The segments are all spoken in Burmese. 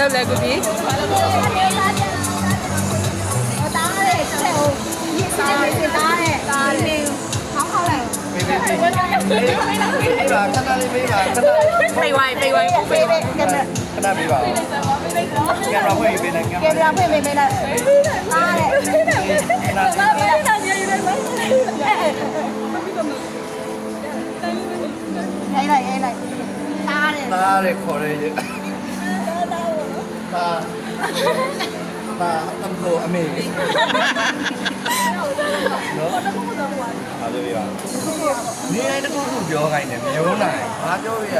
လုပ်လဲကိုကြီးတားတယ်ချက်ဟိုဒီစီနေတားတယ်တားတယ်ခေါင်းခေါက်လိုက်ပေးပါခဏလေးပေးပါခဏပေးဝိုင်းပေးဝိုင်းပေးဝိုင်းခဏပေးပါကင်မရာဖွင့်ပေးလိုက်ကင်မရာဖွင့်ပေးလိုက်တားတယ်ခဏလေးလိုက်တားတယ်သားရခေါ်ရဲသားအမ်ကိုအမေနော်အားပြောပြပါနေတိုင်းတစ်ခုခုပြောခိုင်းတယ်မျိုးနိုင်ဘာပြောရရ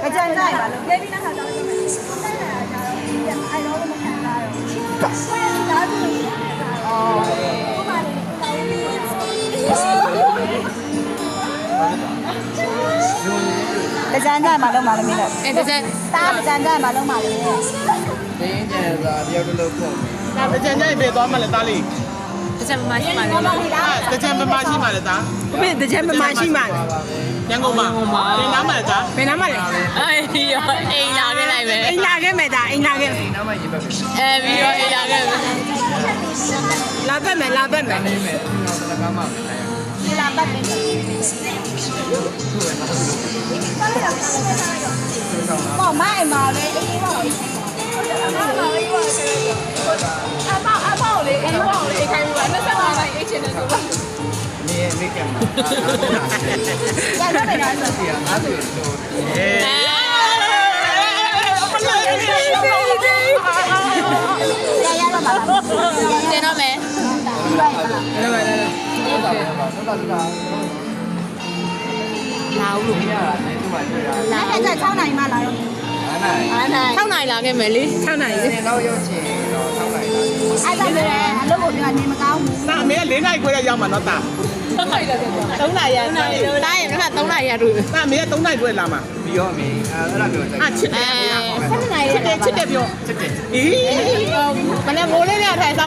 အကြံလိုက်ပါလို့ပေးပြီးနောက်တော့အဲ့တော့မခံတာတော့ဆွဲတာတူတကြမ်းကြမှာလုံးမလို့မင်းတို့အဲတကြမ်းတားတကြမ်းကြမှာလုံးမလို့တင်းကျန်စာတယောက်တစ်လုံးပုံဒါတကြံကြိုက်ပြေသွားမှလည်းသားလေးတကြမ်းမမရှိမှလည်းတကြံမမရှိမှလည်းသား ဘယ်တကြမ်းမမရှိမှလဲရန်ကုန်မှာတင်နားမှလည်းသား ဘယ်နားမှလဲအေးရောအိမ်လာခဲ့လိုက်မယ်အိမ်လာခဲ့မယ်ဒါအိမ်လာခဲ့မယ်နားမှရေးပတ်ပြီပြီးတော့အိမ်လာခဲ့မယ်လာပတ်မယ်နေမယ်ဒီတော့တနကမှဒီလာပတ်တယ်ပေါ့မိုင်းမှာလေအေးပေါ့အမောက်လေအေးပေါ့လေခိုင်းပါ25နိုင်အေးချင်တယ်ဆိုတော့နေမိကံမှာရတော့တယ်နော်ဒီကငါ့ကိုတို့ရတော့ပါလားတင်တော့မယ်လာဦးလို့ရတာနေသူ့မှာတွေ့ရတာနားက6နိုင်မှလာတော့အားနိုင်6နိုင်လာခဲ့မယ်လေ6နိုင်လေနေတော့ရောက်ချင်တော့6နိုင်လာအဲ့ဒါပဲအလုပ်ကိုပြောနေမကောင်းဘူးသားအမေက4နိုင်ခွဲရောက်မှာနော်သား3နိုင်ရတားရင်က3နိုင်ရတူသားအမေက3နိုင်ခွဲလာမှာပြီးတော့မေအဲ့ဒါပြောတယ်ချစ်တယ်7နိုင်ချစ်တယ်ပြောချစ်တယ်အေးမနေ့မိုးလေးနဲ့ထိုင်